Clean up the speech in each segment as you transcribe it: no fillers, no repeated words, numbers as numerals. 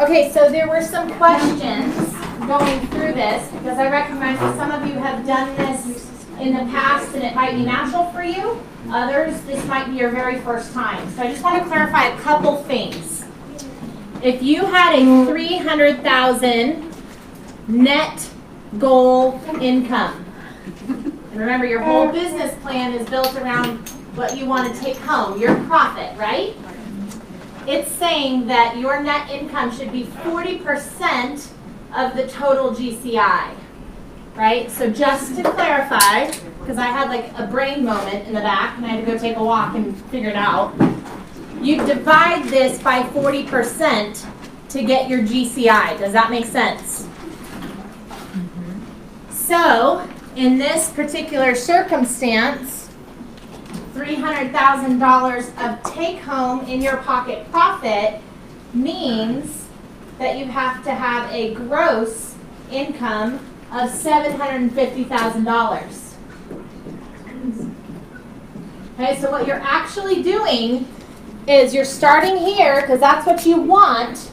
Okay, so there were some questions going through this because I recognize that some of you have done this in the past and it might be natural for you. Others, this might be your very first time. So I just want to clarify a couple things. If you had a 300,000 net goal income, and remember your whole business plan is built around what you want to take home, your profit, right? It's saying that your net income should be 40% of the total GCI, right? So just to clarify, because I had like a brain moment in the back and I had to go take a walk and figure it out, you divide this by 40% to get your GCI. Does that make sense? So in this particular circumstance, $300,000 of take-home in your pocket profit means that you have to have a gross income of $750,000. Okay, so what you're actually doing is you're starting here because that's what you want,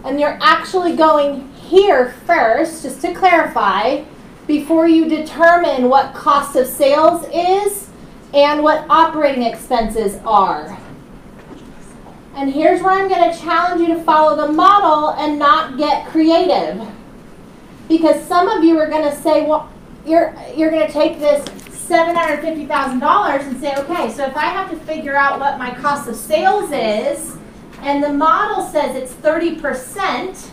and you're actually going here first, just to clarify, before you determine what cost of sales is and what operating expenses are. And here's where I'm going to challenge you to follow the model and not get creative. Because some of you are going to say, well, you're going to take this $750,000 and say, okay, so if I have to figure out what my cost of sales is, and the model says it's 30%,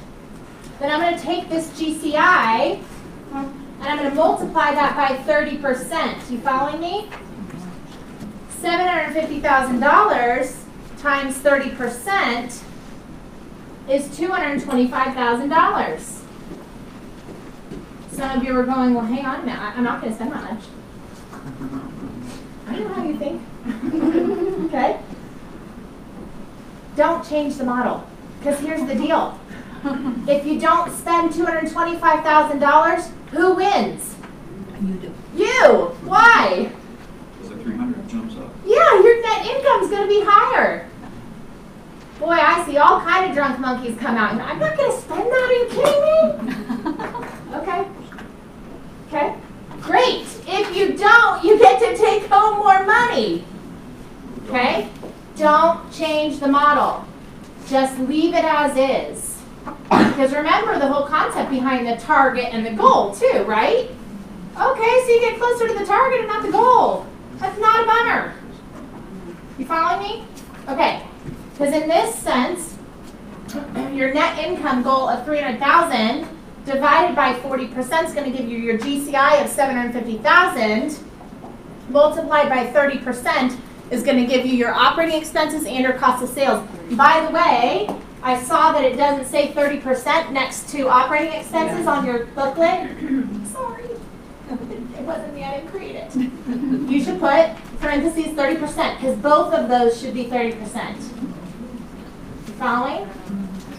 then I'm going to take this GCI and I'm going to multiply that by 30%. You following me? $750,000 times 30% is $225,000. Some of you are going, well, hang on a minute, I'm not going to spend that much. I don't know how you think. Okay? Don't change the model, because here's the deal. If you don't spend $225,000, who wins? You do. You! Why? Because the 300 jumps up. Yeah, your net income is going to be higher. Boy, I see all kind of drunk monkeys come out. I'm not going to spend that. Are you kidding me? Okay. Okay. Great. If you don't, you get to take home more money. Okay? Don't change the model. Just leave it as is. Because remember the whole concept behind the target and the goal too, right? Okay, so you get closer to the target and not the goal. That's not a bummer. You following me? Okay. Because in this sense, your net income goal of $300,000 divided by 40% is going to give you your GCI of $750,000. Multiplied by 30% is going to give you your operating expenses and your cost of sales. By the way, I saw that it doesn't say 30% next to operating expenses on your booklet. Sorry. It wasn't me, I didn't create it. You should put parentheses 30% because both of those should be 30%. You following?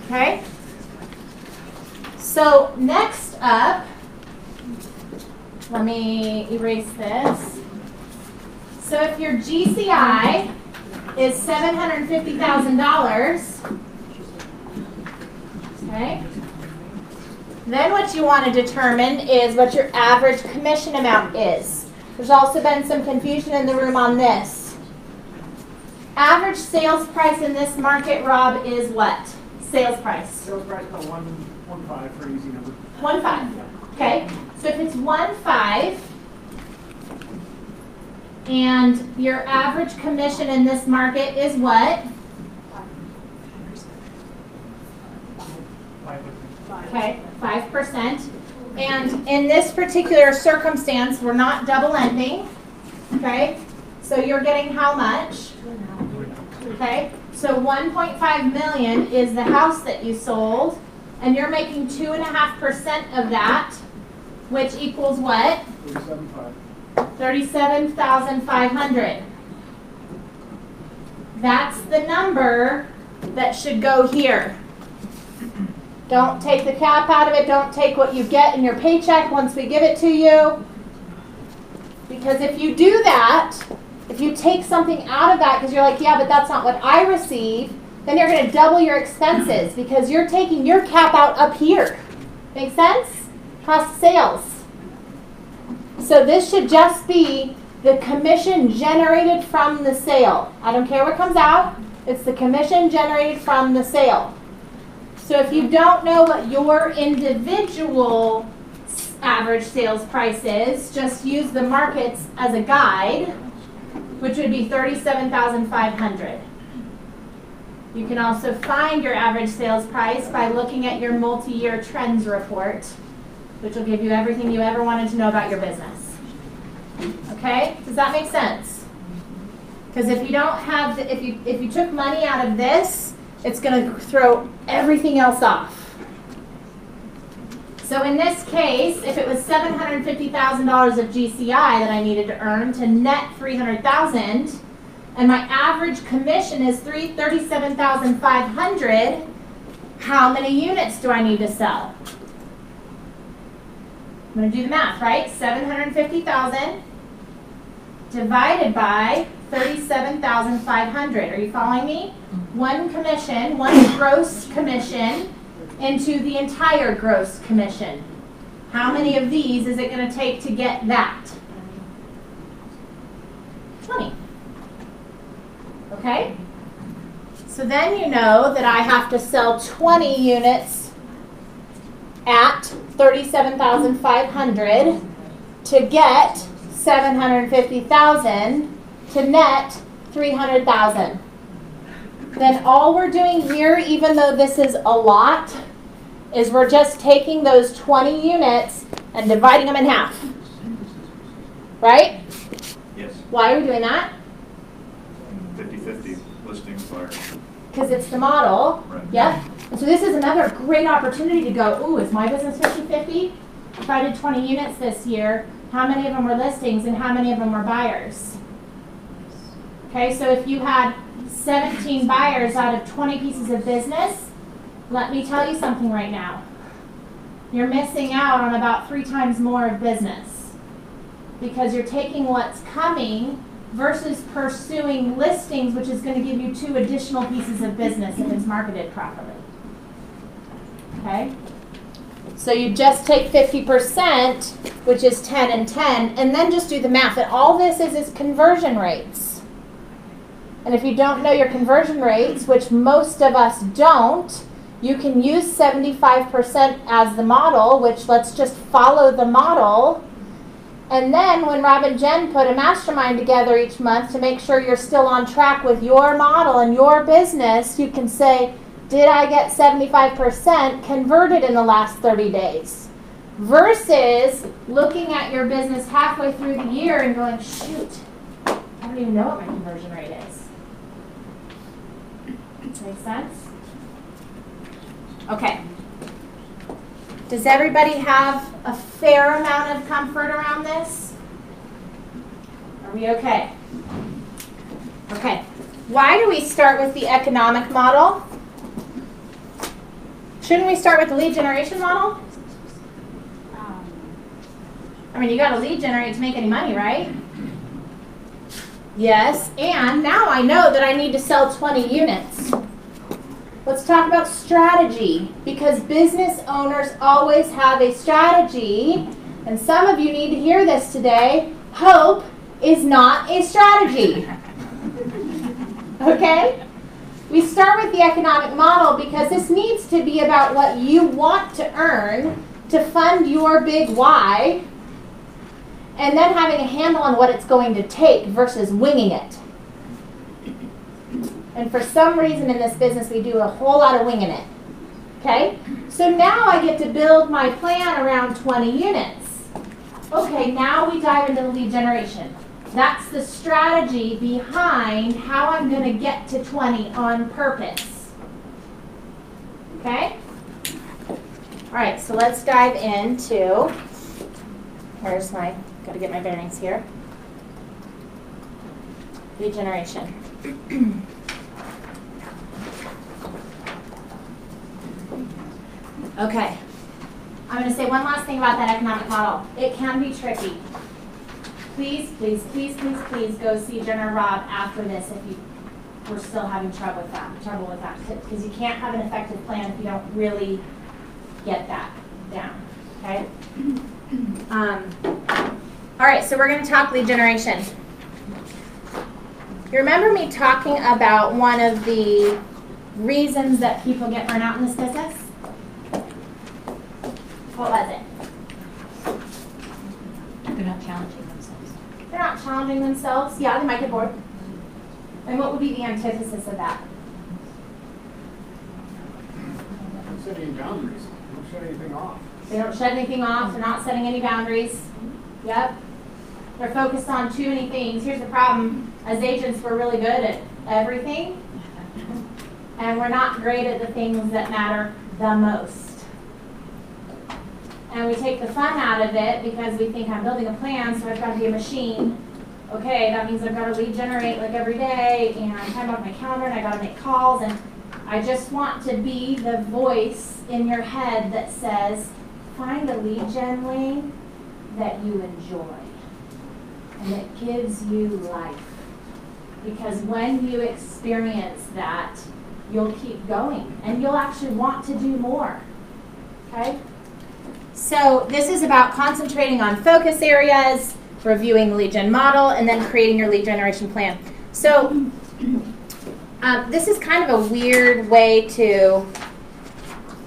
Okay. So next up, let me erase this. So if your GCI is $750,000, okay, then what you want to determine is what your average commission amount is. There's also been some confusion in the room on this. Average sales price in this market, Rob, is what? Sales price. Sales price about 1.5 for an easy number. 1.5. Okay. So if it's 1.5 and your average commission in this market is what? 5%. Okay, 5%. And in this particular circumstance, we're not double ending. Okay? So you're getting how much? Okay? So 1.5 million is the house that you sold, and you're making 2.5% of that, which equals what? 37.5. $37,500. That's the number that should go here. Don't take the cap out of it. Don't take what you get in your paycheck once we give it to you. Because if you do that, if you take something out of that because you're like, yeah, but that's not what I receive, then you're going to double your expenses because you're taking your cap out up here. Make sense? Cost of sales. So this should just be the commission generated from the sale. I don't care what comes out. It's the commission generated from the sale. So if you don't know what your individual average sales price is, just use the markets as a guide, which would be $37,500. You can also find your average sales price by looking at your multi-year trends report, which will give you everything you ever wanted to know about your business. Okay? Does that make sense? Because if you don't have, if you took money out of this, it's going to throw everything else off. So in this case, if it was $750,000 of GCI that I needed to earn to net $300,000, and my average commission is $37,500, how many units do I need to sell? I'm going to do the math, right? 750,000 divided by 37,500. Are you following me? One commission, one gross commission into the entire gross commission. How many of these is it going to take to get that? 20. Okay? So then you know that I have to sell 20 units at $37,500 to get $750,000 to net $300,000. Then all we're doing here, even though this is a lot, is we're just taking those 20 units and dividing them in half. Right? Yes. Why are we doing that? 50-50 listings are. Because it's the model. Right. Yep. And so this is another great opportunity to go, ooh, is my business 50-50? If I did 20 units this year, how many of them were listings and how many of them were buyers? Okay, so if you had 17 buyers out of 20 pieces of business, let me tell you something right now. You're missing out on about 3 times more of business because you're taking what's coming versus pursuing listings, which is going to give you 2 additional pieces of business if it's marketed properly. Okay? So you just take 50%, which is 10 and 10, and then just do the math. And all this is conversion rates. And if you don't know your conversion rates, which most of us don't, you can use 75% as the model, which let's just follow the model. And then when Rob and Jen put a mastermind together each month to make sure you're still on track with your model and your business, you can say, did I get 75% converted in the last 30 days? Versus looking at your business halfway through the year and going, shoot, I don't even know what my conversion rate is. Make sense? Okay. Does everybody have a fair amount of comfort around this? Are we okay? Okay. Why do we start with the economic model? Shouldn't we start with the lead generation model? I mean, you got to lead generate to make any money, right? Yes, and now I know that I need to sell 20 units. Let's talk about strategy, because business owners always have a strategy, and some of you need to hear this today. Hope is not a strategy. Okay? We start with the economic model because this needs to be about what you want to earn to fund your big why, and then having a handle on what it's going to take versus winging it. And for some reason in this business, we do a whole lot of winging it. Okay? So now I get to build my plan around 20 units. Okay, now we dive into the lead generation. That's the strategy behind how I'm going to get to 20 on purpose. Okay? All right, so let's dive into, where's my, got to get my bearings here. Lead generation. Okay, I'm going to say one last thing about that economic model. It can be tricky. Please, please, please, please, please go see Jen or Rob after this if you we're still having trouble with that, because you can't have an effective plan if you don't really get that down, okay? All right, so we're going to talk lead generation. You remember me talking about one of the reasons that people get burnt out in this business? What was it? They're not challenging themselves. They're not challenging themselves. Yeah, they might get bored. And what would be the antithesis of that? Don't set any boundaries. Don't shut anything off. They don't shut anything off. They're not setting any boundaries. Yep. They're focused on too many things. Here's the problem. As agents, we're really good at everything. And we're not great at the things that matter the most. And we take the fun out of it because we think I'm building a plan, so I've got to be a machine. Okay, that means I've got to lead generate like every day, and I'm time off my calendar, and I got to make calls, and I just want to be the voice in your head that says, find a lead gen lane that you enjoy, and it gives you life. Because when you experience that, you'll keep going, and you'll actually want to do more, okay? So this is about concentrating on focus areas, reviewing the lead gen model, and then creating your lead generation plan. So this is kind of a weird way to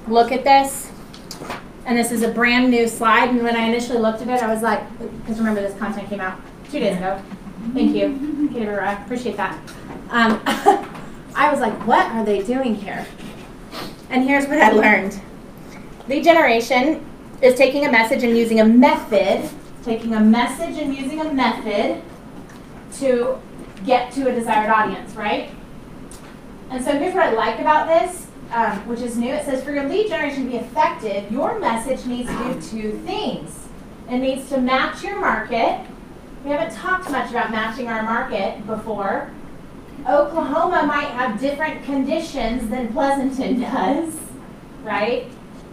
look at this. And this is a brand new slide. And when I initially looked at it, I was like, because remember this content came out 2 days ago. Thank you. I appreciate that. I was like, what are they doing here? And here's what I learned. Lead generation is taking a message and using a method, to get to a desired audience, right? And so here's what I like about this, which is new. It says for your lead generation to be effective, your message needs to do 2 things. It needs to match your market. We haven't talked much about matching our market before. Oklahoma might have different conditions than Pleasanton does, right?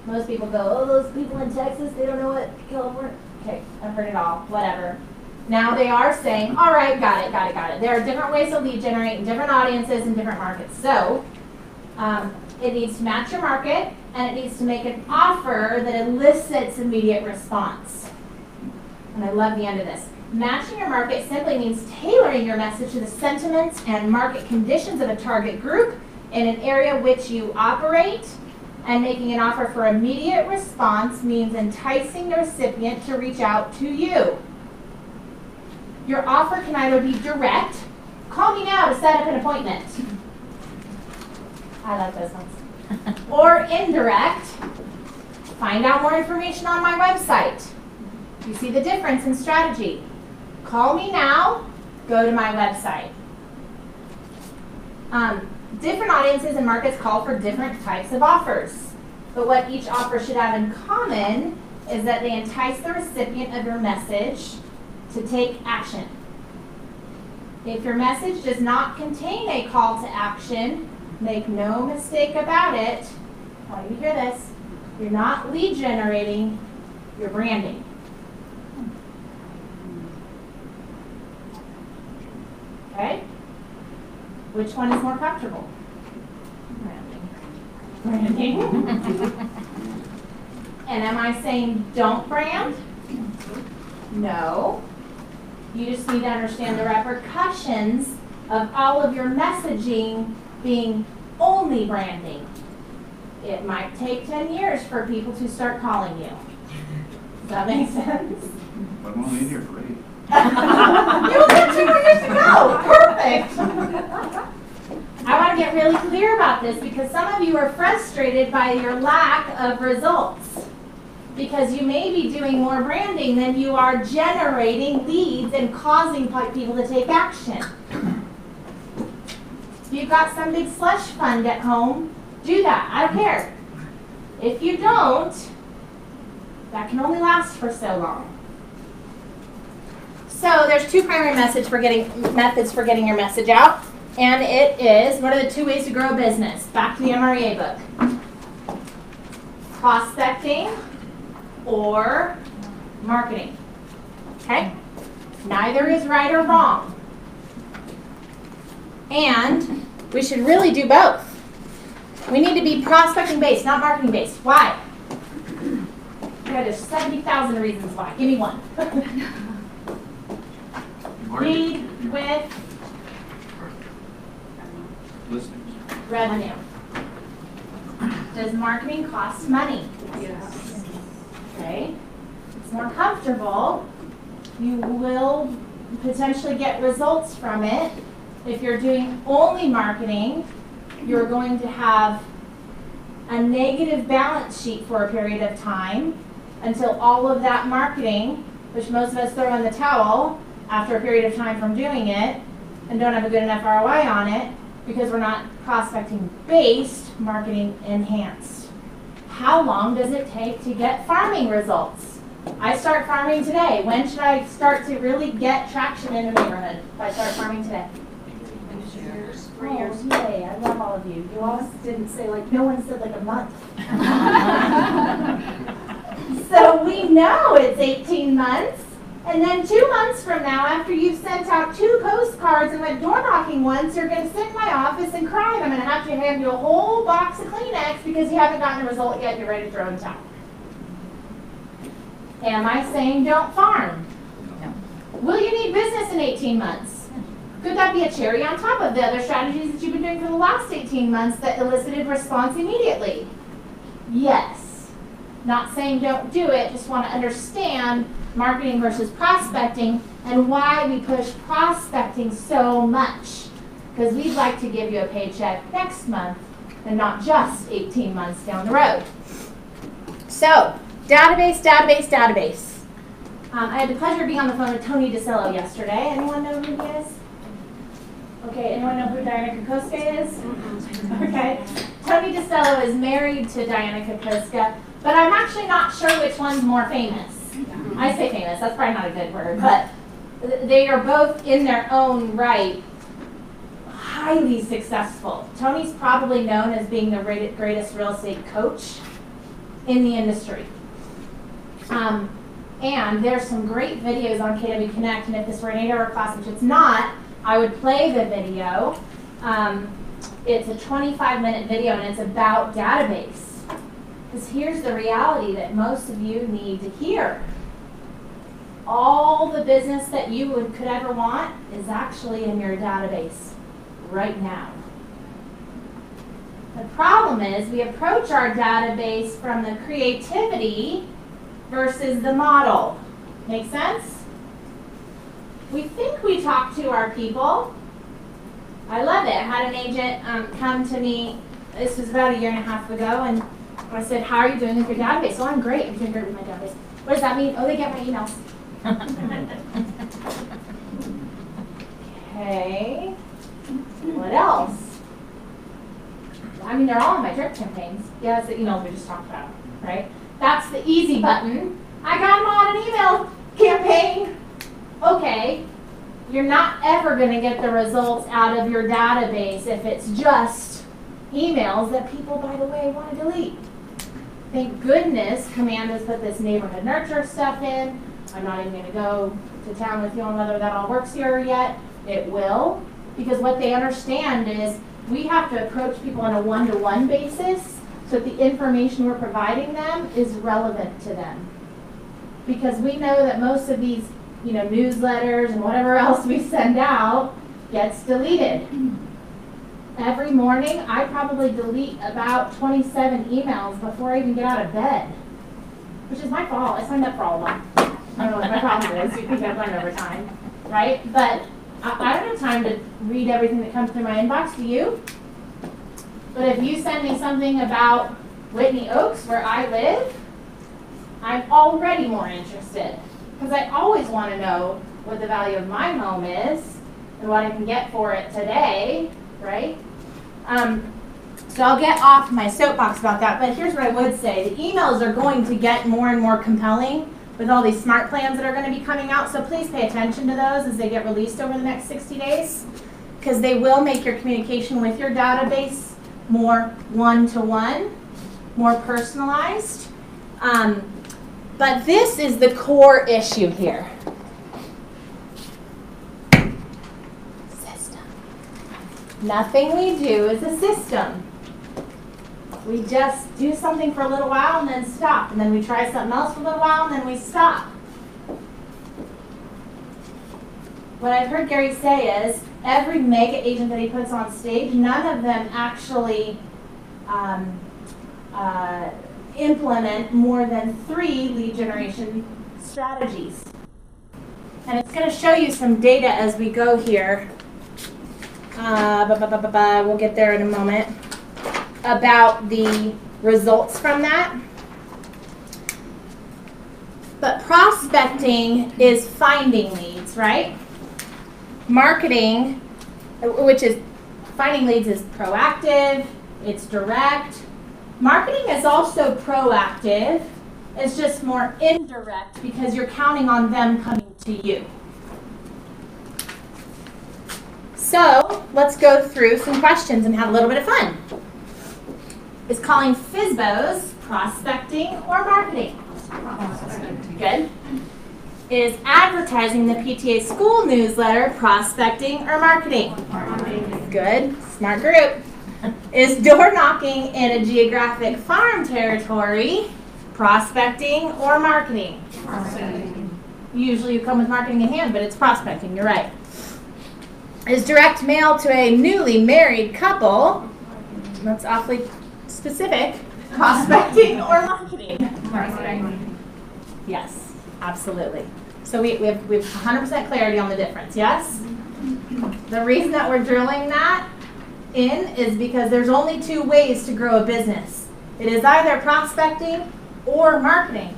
Most people go, oh, those people in Texas, they don't know what California. Okay, I've heard it all, whatever. Now they are saying, all right, got it. There are different ways to lead generate in different audiences and different markets. So it needs to match your market, and it needs to make an offer that elicits immediate response. And I love the end of this. Matching your market simply means tailoring your message to the sentiments and market conditions of a target group in an area which you operate. And making an offer for immediate response means enticing the recipient to reach out to you. Your offer can either be direct, call me now to set up an appointment. I like those ones. Or indirect, find out more information on my website. You see the difference in strategy. Call me now, go to my website. Different audiences and markets call for different types of offers. But what each offer should have in common is that they entice the recipient of your message to take action. If your message does not contain a call to action, make no mistake about it, I want you to hear this, you're not lead generating, you're branding. Okay? Which one is more comfortable? Branding. And am I saying don't brand? No. You just need to understand the repercussions of all of your messaging being only branding. It might take 10 years for people to start calling you. Does that make sense? I'm only in here for 8. You'll get 2 more years to go. Perfect. I want to get really clear about this because some of you are frustrated by your lack of results. Because you may be doing more branding than you are generating leads and causing people to take action. If you've got some big slush fund at home, do that. I don't care. If you don't, that can only last for so long. So there's 2 primary methods for getting your message out. And it is, what are the 2 ways to grow a business? Back to the MREA book. Prospecting or marketing. Okay? Neither is right or wrong. And We should really do both. We need to be prospecting based, not marketing based. Why? Yeah, there's 70,000 reasons why. Give me one. Lead with Listings. revenue. Does marketing cost money? Yes. Okay. It's more comfortable. You will potentially get results from it. If you're doing only marketing, you're going to have a negative balance sheet for a period of time until all of that marketing, which most of us throw in the towel after a period of time from doing it and don't have a good enough ROI on it because we're not prospecting based, marketing enhanced. How long does it take to get farming results? I start farming today. When should I start to really get traction in the neighborhood if I start farming today? 3 years. Oh, yay, I love all of you. You all didn't say no one said a month. So we know it's 18 months. And then 2 months from now, after you've sent out 2 postcards and went door knocking once, you're going to sit in my office and cry. And I'm going to have to hand you a whole box of Kleenex because you haven't gotten a result yet. You're ready to throw in the towel. Am I saying don't farm? No. Will you need business in 18 months? Could that be a cherry on top of the other strategies that you've been doing for the last 18 months that elicited response immediately? Yes. Not saying don't do it, just want to understand marketing versus prospecting and why we push prospecting so much. Because we'd like to give you a paycheck next month and not just 18 months down the road. So, database. I had the pleasure of being on the phone with Tony DeCello yesterday. Anyone know who he is? Okay, anyone know who Diana Kokoska is? Okay. Tony DeCello is married to Diana Kokoska, but I'm actually not sure which one's more famous. I say famous, that's probably not a good word, but they are both in their own right highly successful. Tony's probably known as being the greatest real estate coach in the industry. And there's some great videos on KW Connect, and if this were an 8-hour class, which it's not, I would play the video. It's a 25-minute video, and it's about database. Because here's the reality that most of you need to hear. All the business that you could ever want is actually in your database right now. The problem is we approach our database from the creativity versus the model. Make sense? We think we talk to our people. I love it. I had an agent come to me, this was about 1.5 years ago, and I said, how are you doing with your database? Oh, I'm great. I'm doing great with my database. What does that mean? Oh, they get my emails. Okay. What else? I mean, they're all in my drip campaigns. Yeah, that's the emails we just talked about, right? That's the easy button. I got them on an email campaign. Okay. You're not ever going to get the results out of your database if it's just emails that people, by the way, want to delete. Thank goodness Command has put this neighborhood nurture stuff in. I'm not even going to go to town with you on whether that all works here yet. It will, because what they understand is we have to approach people on a one-to-one basis so that the information we're providing them is relevant to them. Because we know that most of these, newsletters and whatever else we send out gets deleted. Every morning, I probably delete about 27 emails before I even get out of bed, which is my fault. I signed up for all of them. I don't know what my problem is. You think I've learned over time, right? But I don't have time to read everything that comes through my inbox. Do you? But if you send me something about Whitney Oaks, where I live, I'm already more interested. Because I always want to know what the value of my home is and what I can get for it today, right? So I'll get off my soapbox about that, but here's what I would say. The emails are going to get more and more compelling with all these smart plans that are going to be coming out, so please pay attention to those as they get released over the next 60 days, because they will make your communication with your database more one-to-one, more personalized. But this is the core issue here. System. Nothing we do is a system. We just do something for a little while and then stop. And then we try something else for a little while and then we stop. What I've heard Gary say is every mega agent that he puts on stage, none of them actually implement more than 3 lead generation strategies. And it's going to show you some data as we go here. We'll get there in a moment. About the results from that. But prospecting is finding leads, right? Marketing, which is finding leads, is proactive, it's direct. Marketing is also proactive. It's just more indirect because you're counting on them coming to you. So let's go through some questions and have a little bit of fun. Is calling FSBOs prospecting or marketing? Good. Is advertising the PTA school newsletter prospecting or marketing? Good. Smart group. Is door knocking in a geographic farm territory prospecting or marketing? Usually you come with marketing in hand, but it's prospecting. You're right. Is direct mail to a newly married couple, that's awfully specific, prospecting or marketing? Marketing. Yes, absolutely. So we have 100% clarity on the difference, yes? The reason that we're drilling that in is because there's only 2 ways to grow a business. It is either prospecting or marketing.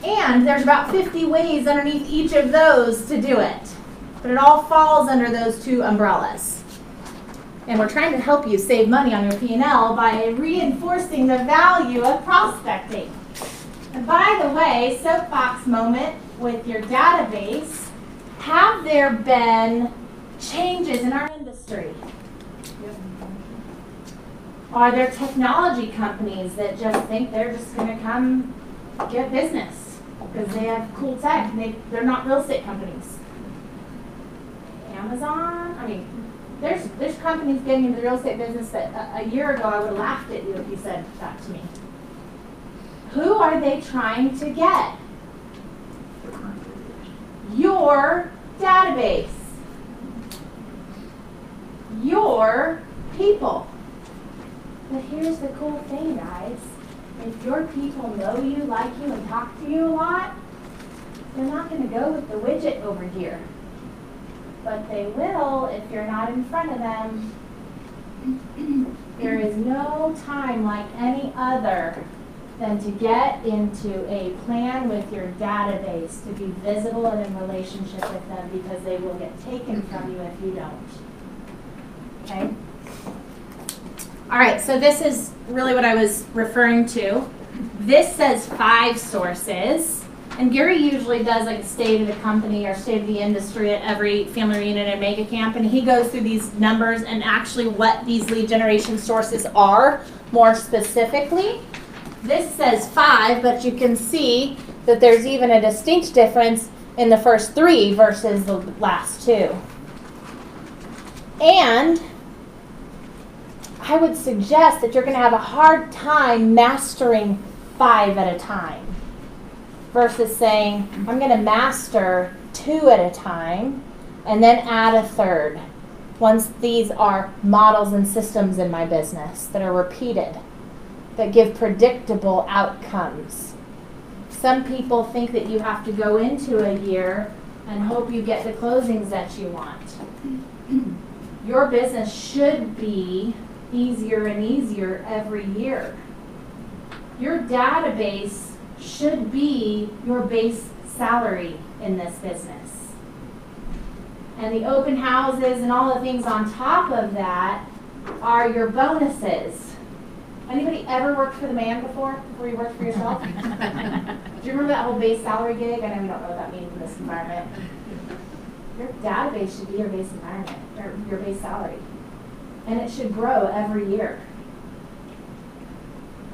And there's about 50 ways underneath each of those to do it. But it all falls under those 2 umbrellas. And we're trying to help you save money on your P&L by reinforcing the value of prospecting. And by the way, soapbox moment with your database, have there been changes in our industry? Are there technology companies that just think they're just going to come get business because they have cool tech and they're not real estate companies? Amazon? I mean, there's companies getting into the real estate business that a year ago I would have laughed at you if you said that to me. Who are they trying to get? Your database. Your people. But here's the cool thing, guys. If your people know you, like you, and talk to you a lot, they're not going to go with the widget over here. But they will if you're not in front of them. There is no time like any other than to get into a plan with your database to be visible and in relationship with them because they will get taken from you if you don't. Okay? All right, so this is really what I was referring to. This says 5 sources. And Gary usually does like a state of the company or state of the industry at every family reunion and mega camp, and he goes through these numbers and actually what these lead generation sources are more specifically. This says 5, but you can see that there's even a distinct difference in the first 3 versus the last 2. And I would suggest that you're going to have a hard time mastering 5 at a time versus saying, I'm going to master 2 at a time and then add a 3rd once these are models and systems in my business that are repeated, that give predictable outcomes. Some people think that you have to go into a year and hope you get the closings that you want. Your business should be easier and easier every year. Your database should be your base salary in this business. And the open houses and all the things on top of that are your bonuses. Anybody ever worked for the man before you worked for yourself? Do you remember that whole base salary gig? I know we don't know what that means in this environment. Your database should be your base environment, or your base salary. And it should grow every year.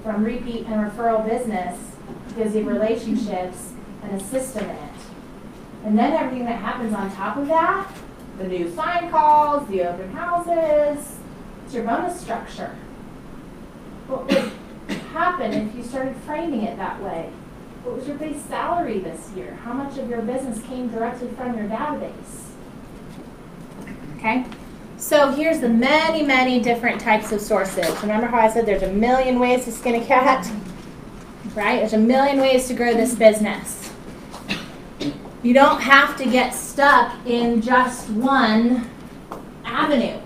From repeat and referral business gives you relationships and a system in it. And then everything that happens on top of that the new sign calls, the open houses. It's your bonus structure. What would happen if you started framing it that way? What was your base salary this year? How much of your business came directly from your database? Okay, so here's the many, many different types of sources. Remember how I said there's a million ways to skin a cat? Right? There's a million ways to grow this business. You don't have to get stuck in just one avenue.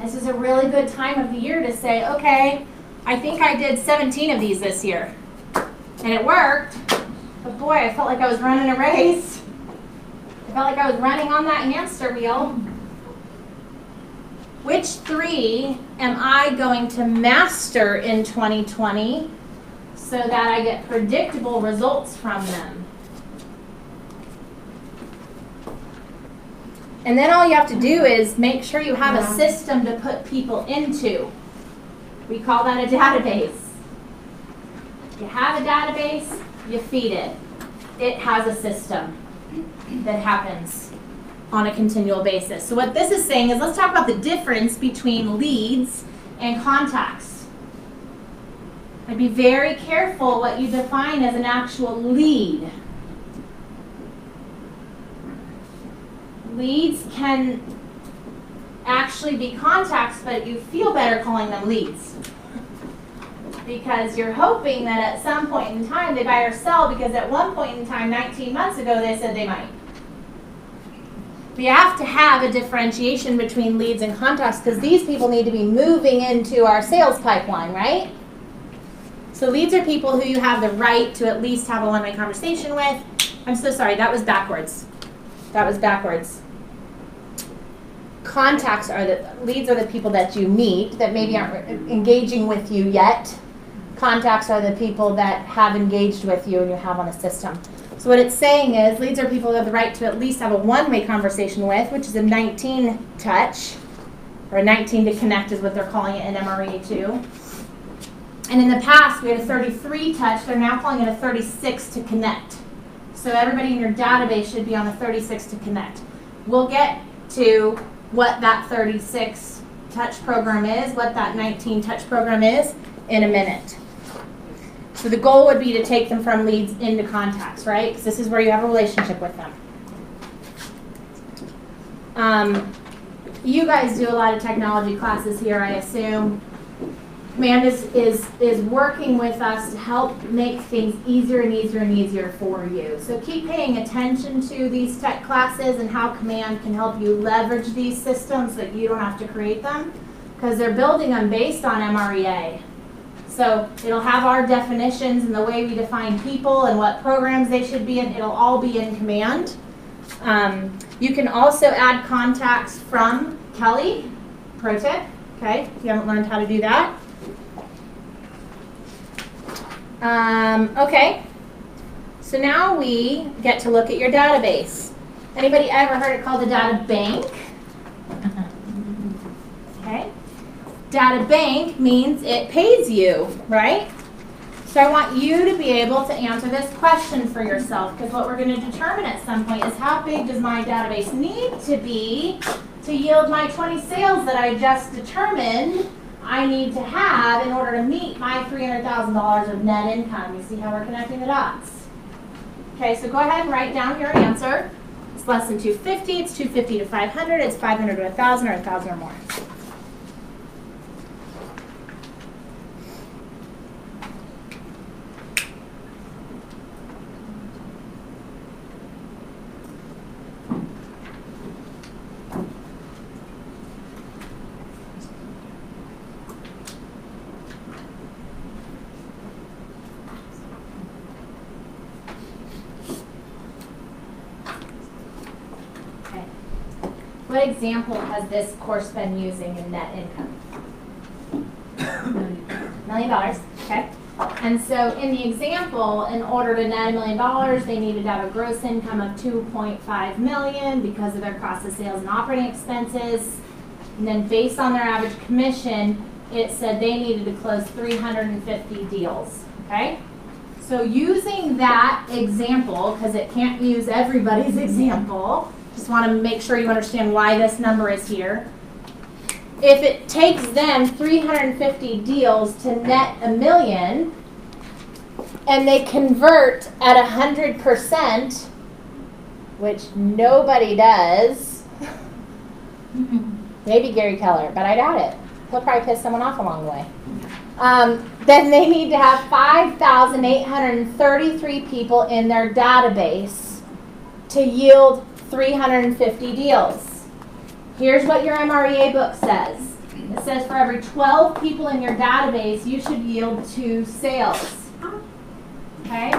This is a really good time of the year to say, okay, I think I did 17 of these this year. And it worked, but boy, I felt like I was running a race. I felt like I was running on that hamster wheel. Which 3 am I going to master in 2020 so that I get predictable results from them? And then all you have to do is make sure you have a system to put people into. We call that a database. You have a database, you feed it. It has a system that happens on a continual basis. So what this is saying is, let's talk about the difference between leads and contacts. I'd be very careful what you define as an actual lead. Leads can actually be contacts, but you feel better calling them leads. Because you're hoping that at some point in time they buy or sell, because at one point in time, 19 months ago, they said they might. We have to have a differentiation between leads and contacts, because these people need to be moving into our sales pipeline, right? So leads are people who you have the right to at least have a one-way conversation with. I'm so sorry, that was backwards. That was backwards. Contacts are leads are the people that you meet that maybe aren't engaging with you yet. Contacts are the people that have engaged with you and you have on a system. So what it's saying is leads are people who have the right to at least have a one-way conversation with, which is a 19 touch, or a 19 to connect is what they're calling it in MREA 2. And in the past we had a 33 touch, they're now calling it a 36 to connect. So everybody in your database should be on a 36 to connect. We'll get to what that 36 touch program is, what that 19 touch program is in a minute. So the goal would be to take them from leads into contacts, right? Because this is where you have a relationship with them. You guys do a lot of technology classes here, I assume. Amanda is working with us to help make things easier and easier and easier for you. So keep paying attention to these tech classes and how Command can help you leverage these systems so that you don't have to create them, because they're building them based on MREA. So it'll have our definitions and the way we define people and what programs they should be in. It'll all be in Command. You can also add contacts from Kelly, pro tip, okay, if you haven't learned how to do that. Okay, so now we get to look at your database. Anybody ever heard it called a data bank? Okay. Data bank means it pays you, right? So I want you to be able to answer this question for yourself, because what we're going to determine at some point is how big does my database need to be to yield my 20 sales that I just determined I need to have in order to meet my $300,000 of net income. You see how we're connecting the dots? Okay, so go ahead and write down your answer. It's less than 250, it's 250 to 500, it's 500 to 1,000, or 1,000 or more. What example has this course been using in net income? $1 million, okay? And so in the example, in order to net $1 million, they needed to have a gross income of $2.5 million because of their cost of sales and operating expenses. And then based on their average commission, it said they needed to close 350 deals, okay? So using that example, because it can't use everybody's example, Just want to make sure you understand why this number is here. If it takes them 350 deals to net $1 million, and they convert at 100%, which nobody does, maybe Gary Keller, but I doubt it. He'll probably piss someone off along the way. Then they need to have 5,833 people in their database to yield 350 deals. Here's what your MREA book says. It says for every 12 people in your database, you should yield 2 sales. Okay?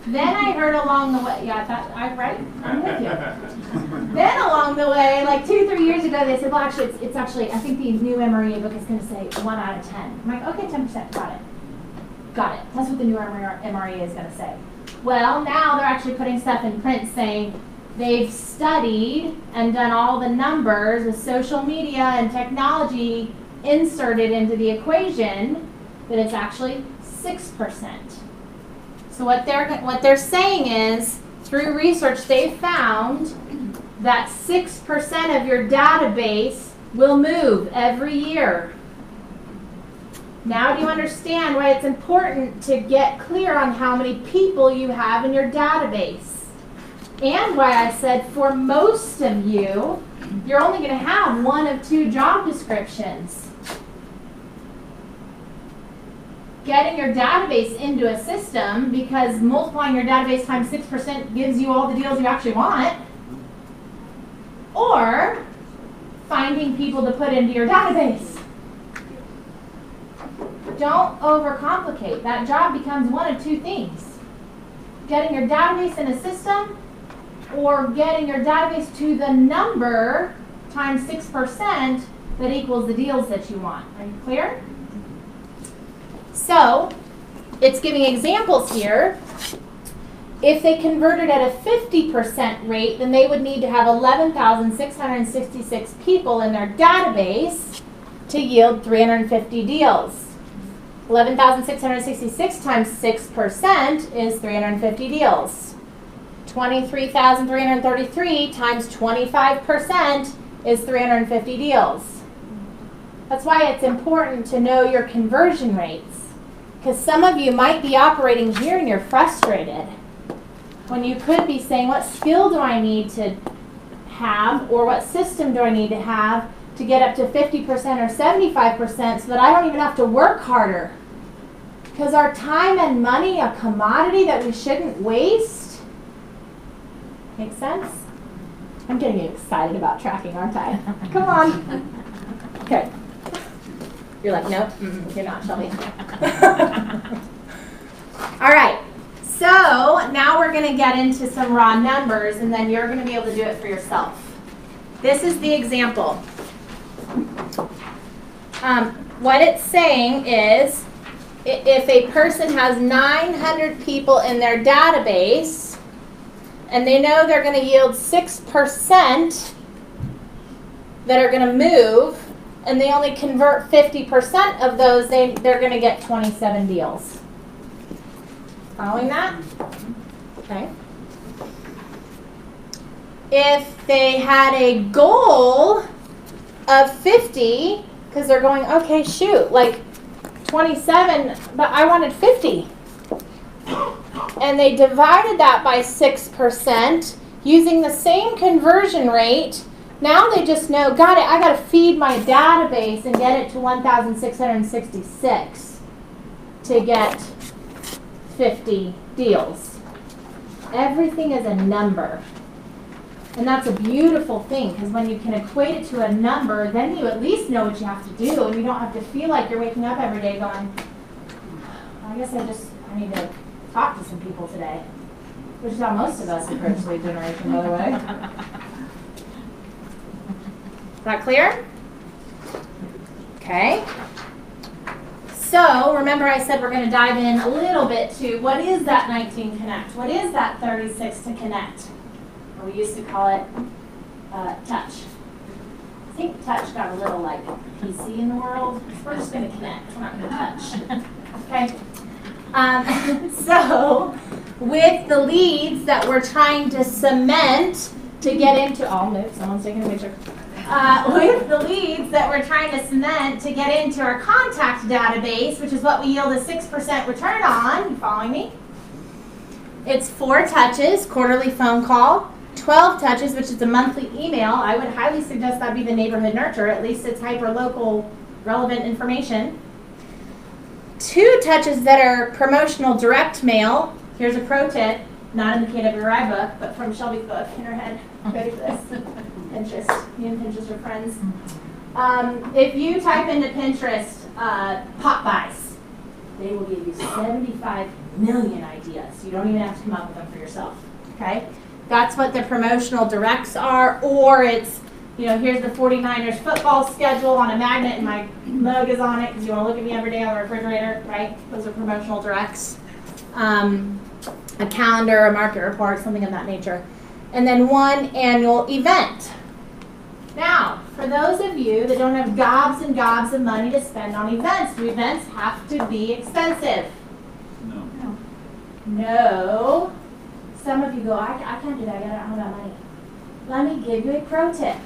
Then I heard along the way, I'm right? I'm with you. Then along the way, like 2-3 years ago, they said, well, actually, it's actually, I think the new MREA book is going to say 1 out of 10. I'm like, okay, 10%, got it. Got it. That's what the new MREA is going to say. Well, now they're actually putting stuff in print saying they've studied and done all the numbers with social media and technology inserted into the equation that it's actually 6%. So what they're saying is, through research, they found that 6% of your database will move every year. Now do you understand why it's important to get clear on how many people you have in your database? And why I said for most of you, you're only going to have 1 of 2 job descriptions. Getting your database into a system, because multiplying your database times 6% gives you all the deals you actually want, or finding people to put into your database. Don't overcomplicate. That job becomes 1 of 2 things. Getting your database in a system, or getting your database to the number times 6% that equals the deals that you want. Are you clear? So, it's giving examples here. If they converted at a 50% rate, then they would need to have 11,666 people in their database to yield 350 deals. 11,666 times 6% is 350 deals. 23,333 times 25% is 350 deals. That's why it's important to know your conversion rates. Because some of you might be operating here and you're frustrated, when you could be saying, what skill do I need to have, or what system do I need to have to get up to 50% or 75% so that I don't even have to work harder? Because our time and money, a commodity that we shouldn't waste. Make sense? I'm getting excited about tracking, aren't I? Come on. Okay. You're like, nope, you're not, Shelby. All right, so now we're going to get into some raw numbers, and then you're going to be able to do it for yourself. This is the example. What it's saying is, if a person has 900 people in their database, and they know they're going to yield 6% that are going to move, and they only convert 50% of those, they're going to get 27 deals. Following that? Okay. If they had a goal of 50, because they're going, okay, shoot, like 27, but I wanted 50. And they divided that by 6% using the same conversion rate. Now they just know, got it, I got to feed my database and get it to 1,666 to get 50 deals. Everything is a number. And that's a beautiful thing, because when you can equate it to a number, then you at least know what you have to do, and you don't have to feel like you're waking up every day going, I guess I need to talk to some people today. Which is how most of us approach lead generation, by the way. Is that clear? Okay. So, remember I said we're going to dive in a little bit to what is that 19 Connect? What is that 36 to connect? Or we used to call it touch. I think touch got a little like PC in the world. We're just going to connect. We're not going to touch. Okay. So, with the leads that we're trying to cement to get into, oh no, someone's taking a picture. With the leads that we're trying to cement to get into our contact database, which is what we yield a 6% return on. You following me? It's 4 touches, quarterly phone call, 12 touches, which is a monthly email. I would highly suggest that be the neighborhood nurture. At least it's hyper-local, relevant information. 2 touches that are promotional direct mail. Here's a pro tip, not in the KWRI book, but from Shelby's book in her head. Ready for this? Pinterest. Me and Pinterest are friends. If you type into Pinterest pop buys, they will give you 75 million ideas. You don't even have to come up with them for yourself. Okay? That's what the promotional directs are, or it's, you know, here's the 49ers football schedule on a magnet and my mug is on it because you want to look at me every day on the refrigerator, right? Those are promotional directs. A calendar, a market report, something of that nature. And then 1 annual event. Now, for those of you that don't have gobs and gobs of money to spend on events, do events have to be expensive? No. No. Some of you go, I can't do that, I don't have that money. Let me give you a pro tip.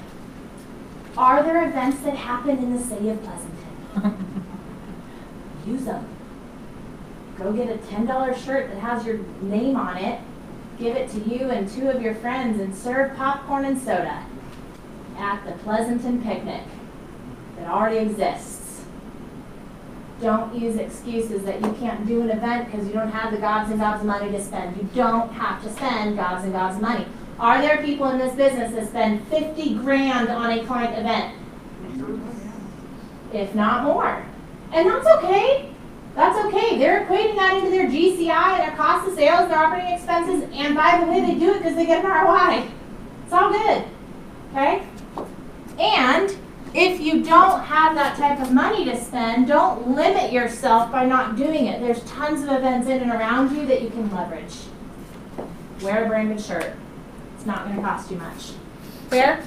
Are there events that happen in the city of Pleasanton? Use them. Go get a $10 shirt that has your name on it, give it to you and 2 of your friends, and serve popcorn and soda at the Pleasanton picnic that already exists. Don't use excuses that you can't do an event because you don't have the gobs and gobs of money to spend. You don't have to spend gobs and gobs of money. Are there people in this business that spend 50 grand on a client event? If not more. And that's okay. That's okay. They're equating that into their GCI, their cost of sales, their operating expenses, and by the way, they do it because they get an ROI. It's all good. Okay? And if you don't have that type of money to spend, don't limit yourself by not doing it. There's tons of events in and around you that you can leverage. Wear a branded shirt. It's not going to cost you much. Fair?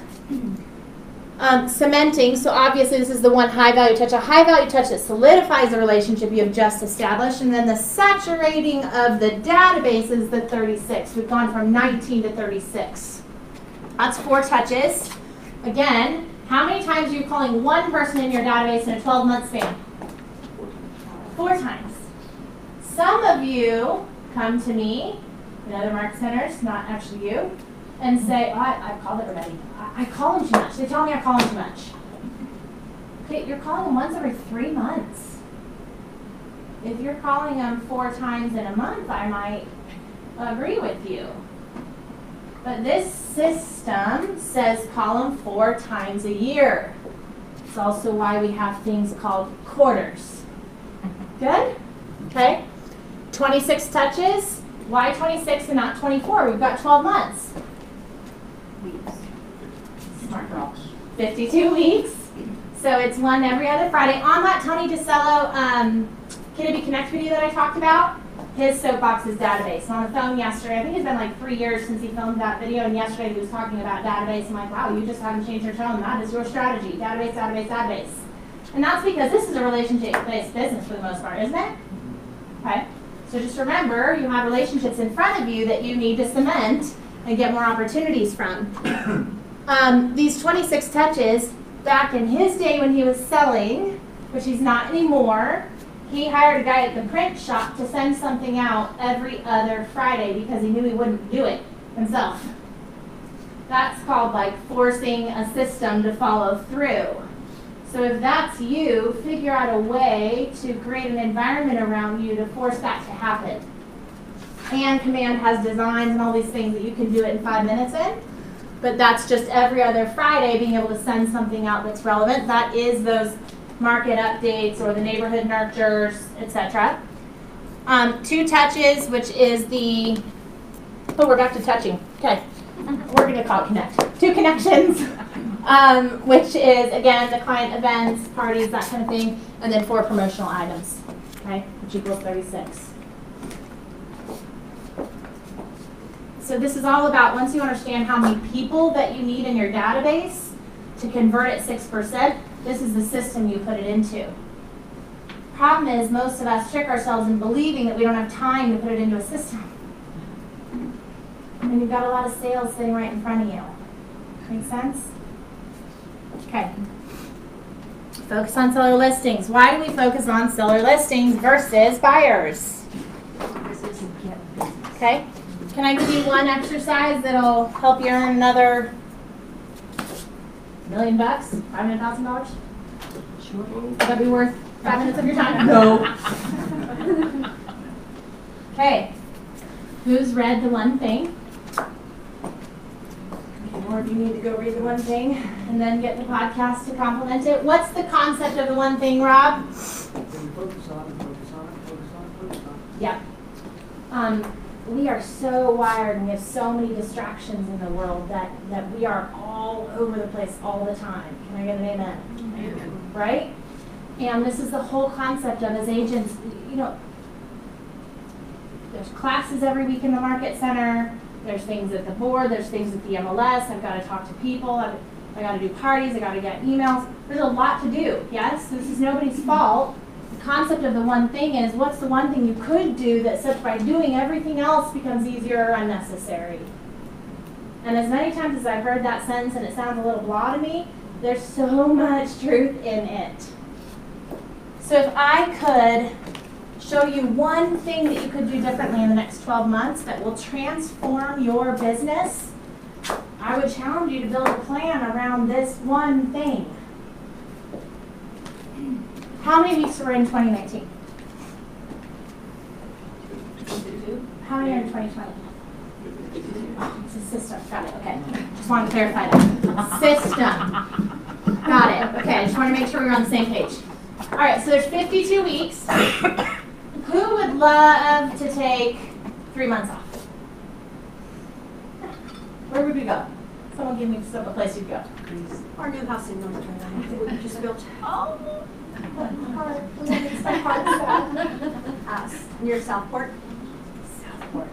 Cementing, so obviously this is the one high value touch. A high value touch that solidifies the relationship you have just established, and then the saturating of the database is the 36. We've gone from 19 to 36. That's 4 touches. Again, how many times are you calling one person in your database in a 12-month span? 4 times. Some of you come to me in other market centers, not actually you, and say, oh, I've called everybody. I call them too much. They tell me I call them too much. Okay, you're calling them once every 3 months. If you're calling them 4 times in a month, I might agree with you. But this system says call them 4 times a year. It's also why we have things called quarters. Good? Okay. 26 touches. Why 26 and not 24? We've got 12 months. Smart girl. 52 weeks. So it's one every other Friday. On that Tony DeCello Can It Be Connect video that I talked about, his soapbox is database. And on the phone yesterday, I think it's been like 3 years since he filmed that video, and yesterday he was talking about database. I'm like, wow, you just haven't changed your tone. That is your strategy. Database, database, database. And that's because this is a relationship-based business for the most part, isn't it? Okay. So just remember, you have relationships in front of you that you need to cement and get more opportunities from. These 26 touches, back in his day when he was selling, which he's not anymore, he hired a guy at the print shop to send something out every other Friday because he knew he wouldn't do it himself. That's called like forcing a system to follow through. So if that's you, figure out a way to create an environment around you to force that to happen. And Command has designs and all these things that you can do it in 5 minutes in. But that's just every other Friday being able to send something out that's relevant. That is those market updates or the neighborhood nurtures, etc. 2 touches, which is the, oh, we're back to touching. Okay, we're going to call it connect. 2 connections, which is, again, the client events, parties, that kind of thing, and then 4 promotional items, okay, which equals 36. So this is all about, once you understand how many people that you need in your database to convert at 6%, this is the system you put it into. Problem is, most of us trick ourselves in believing that we don't have time to put it into a system. And you've got a lot of sales sitting right in front of you. Make sense? Okay. Focus on seller listings. Why do we focus on seller listings versus buyers? Okay. Can I give you one exercise that'll help you earn another $1 million, $500,000? Sure. Would that be worth 5 minutes of your time? No. Okay. Who's read The One Thing? Or if you need to go read The One Thing and then get the podcast to complement it. What's the concept of The One Thing, Rob? Then focus on it, focus on it, focus on it, focus on it. Yep. We are so wired and we have so many distractions in the world that we are all over the place all the time. Can I get an amen? Amen. Right? And this is the whole concept of, as agents, you know, there's classes every week in the market center, there's things at the board, there's things at the MLS, I've got to talk to people, I've got to do parties, I've got to get emails. There's a lot to do, yes? This is nobody's fault. The concept of the one thing is, what's the one thing you could do that such by doing everything else becomes easier or unnecessary? And as many times as I've heard that sentence and it sounds a little blah to me, there's so much truth in it. So if I could show you one thing that you could do differently in the next 12 months that will transform your business, I would challenge you to build a plan around this one thing. How many weeks were in 2019? How many are in 2020? It's a system. Got it. Okay. Just want to clarify that. System. Got it. Okay. I just want to make sure we're on the same page. All right. So there's 52 weeks. Who would love to take 3 months off? Where would we go? Someone give me a place you'd go. Our new house in North Carolina that we just built. Oh. Makes my heart sad. Near Southport, Southport.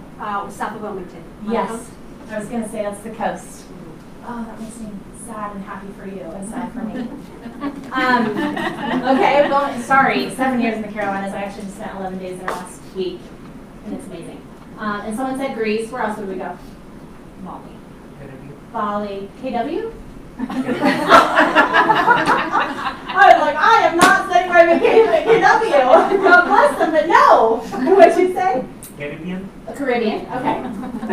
south of Wilmington. Yes. I was going to say that's the coast. Oh, that makes me sad and happy for you and sad for me. Okay, well, sorry. 7 years in the Carolinas. I actually just spent 11 days there last week, and it's amazing. And someone said Greece. Where else would we go? Bali. Bali. KW? I was like, I am not setting my vacation at KW. God bless them, but no. What'd you say? Caribbean? Caribbean. Okay.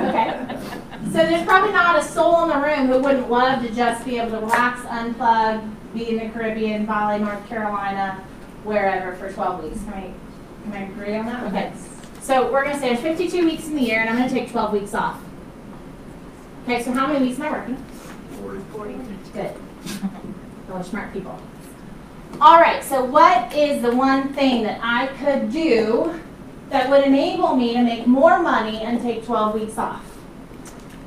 Okay. So there's probably not a soul in the room who wouldn't love to just be able to relax, unplug, be in the Caribbean, Bali, North Carolina, wherever for 12 weeks. Can I agree on that? Okay. So we're going to say there's 52 weeks in the year, and I'm going to take 12 weeks off. Okay, so how many weeks am I working? 40. Good. Those are smart people. All right, so what is the one thing that I could do that would enable me to make more money and take 12 weeks off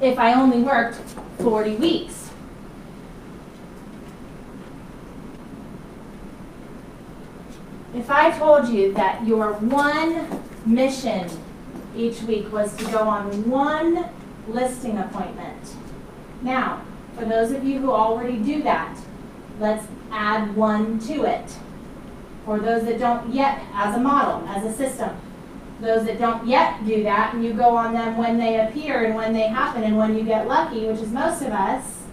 if I only worked 40 weeks? If I told you that your one mission each week was to go on one listing appointment. Now, for those of you who already do that, let's add one to it. For those that don't yet, as a model, as a system, those that don't yet do that, and you go on them when they appear and when they happen and when you get lucky, which is most of us,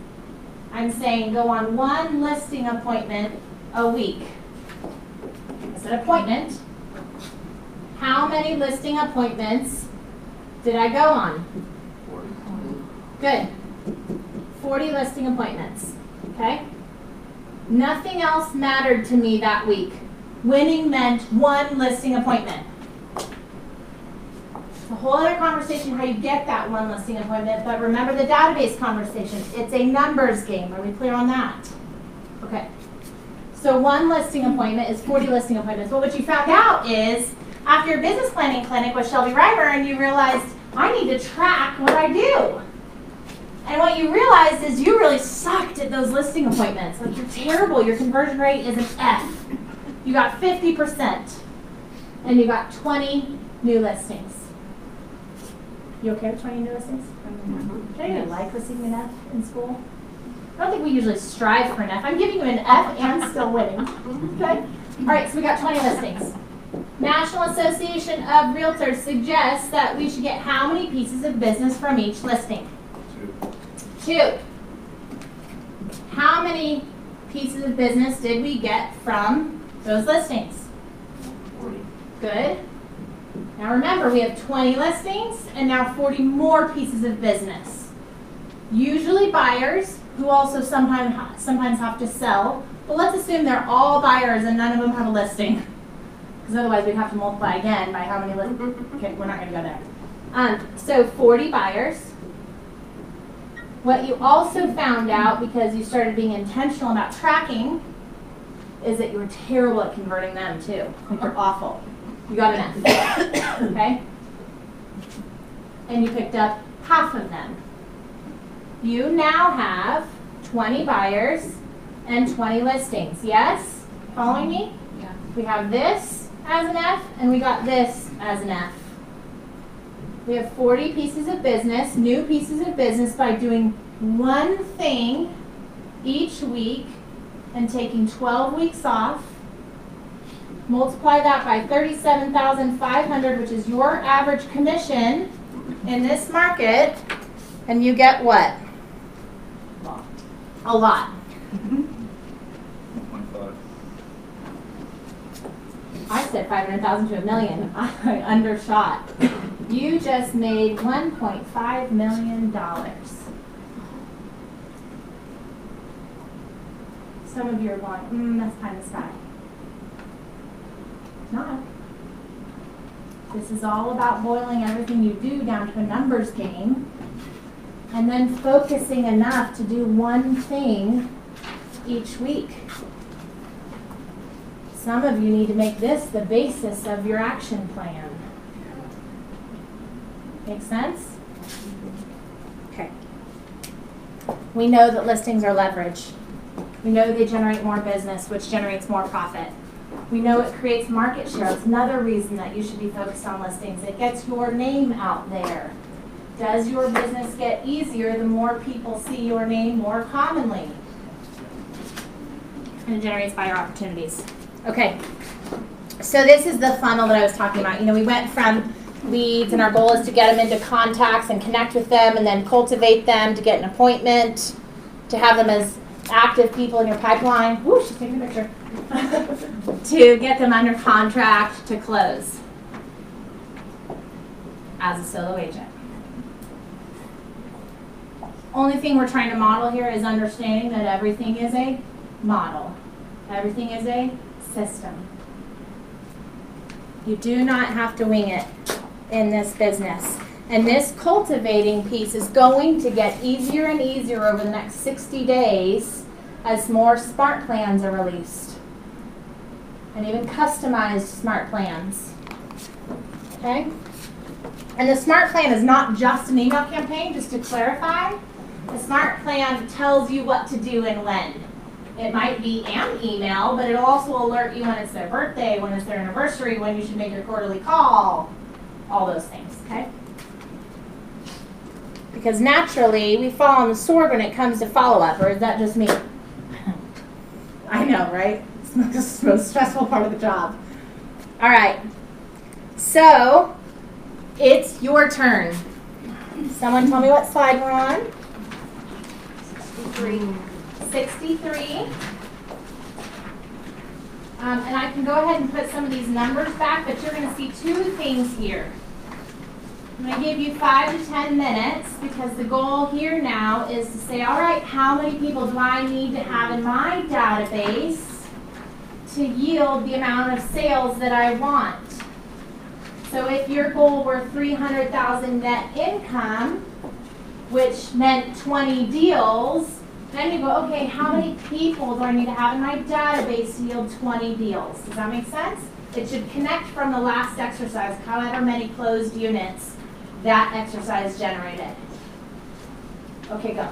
I'm saying go on one listing appointment a week. I said appointment. How many listing appointments did I go on? 40. Good. 40 listing appointments. Okay? Nothing else mattered to me that week. Winning meant one listing appointment. It's a whole other conversation how you get that one listing appointment, but remember the database conversation. It's a numbers game. Are we clear on that? Okay. So one listing appointment is 40 listing appointments. Well, what you found out is after your business planning clinic with Shelby Reimer and you realized, I need to track what I do. And what you realized is you really sucked at those listing appointments. Like, you're terrible. Your conversion rate is an F. You got 50%. And you got 20 new listings. You okay with 20 new listings? Did anyone like receiving an F in school? I don't think we usually strive for an F. I'm giving you an F and still winning. Okay? All right, so we got 20 listings. National Association of Realtors suggests that we should get how many pieces of business from each listing? 2. How many pieces of business did we get from those listings? 40. Good. Now remember, we have 20 listings and now 40 more pieces of business. Usually buyers who also sometimes have to sell, but let's assume they're all buyers and none of them have a listing. Because otherwise we'd have to multiply again by how many listings. Okay, we're not going to go there. So 40 buyers. What you also found out, because you started being intentional about tracking, is that you were terrible at converting them too. Like you're awful. You got an F. Okay? And you picked up half of them. You now have 20 buyers and 20 listings. Yes? Following me? Yeah. We have this as an F, and we got this as an F. We have 40 pieces of business, new pieces of business, by doing one thing each week and taking 12 weeks off. Multiply that by 37,500, which is your average commission in this market, and you get what? A lot. 1.5. I said 500,000 to $1 million. I undershot. You just made $1.5 million. Some of you are going, that's kind of sky. It's not. This is all about boiling everything you do down to a numbers game and then focusing enough to do one thing each week. Some of you need to make this the basis of your action plan. Make sense? Okay. We know that listings are leverage. We know they generate more business, which generates more profit. We know it creates market share. It's another reason that you should be focused on listings. It gets your name out there. Does your business get easier the more people see your name more commonly? And it generates buyer opportunities. Okay, so this is the funnel that I was talking about. You know, we went from leads, and our goal is to get them into contacts and connect with them and then cultivate them to get an appointment, to have them as active people in your pipeline. Woo, she's taking a picture. To get them under contract to close as a solo agent. Only thing we're trying to model here is understanding that everything is a model. Everything is a system. You do not have to wing it in this business. And this cultivating piece is going to get easier and easier over the next 60 days as more smart plans are released. And even customized smart plans. Okay? And the smart plan is not just an email campaign, just to clarify. The smart plan tells you what to do and when. It might be an email, but it'll also alert you when it's their birthday, when it's their anniversary, when you should make your quarterly call, all those things, okay? Because naturally, we fall on the sword when it comes to follow-up, or is that just me? I know, right? It's the most stressful part of the job. All right, so it's your turn. Someone tell me what slide we're on. 63. And I can go ahead and put some of these numbers back, but you're going to see two things here. I'm going to give you 5 to 10 minutes because the goal here now is to say, all right, how many people do I need to have in my database to yield the amount of sales that I want? So if your goal were 300,000 net income, which meant 20 deals, then you go, okay, how many people do I need to have in my database to yield 20 deals? Does that make sense? It should connect from the last exercise, however many closed units that exercise generated. Okay, go.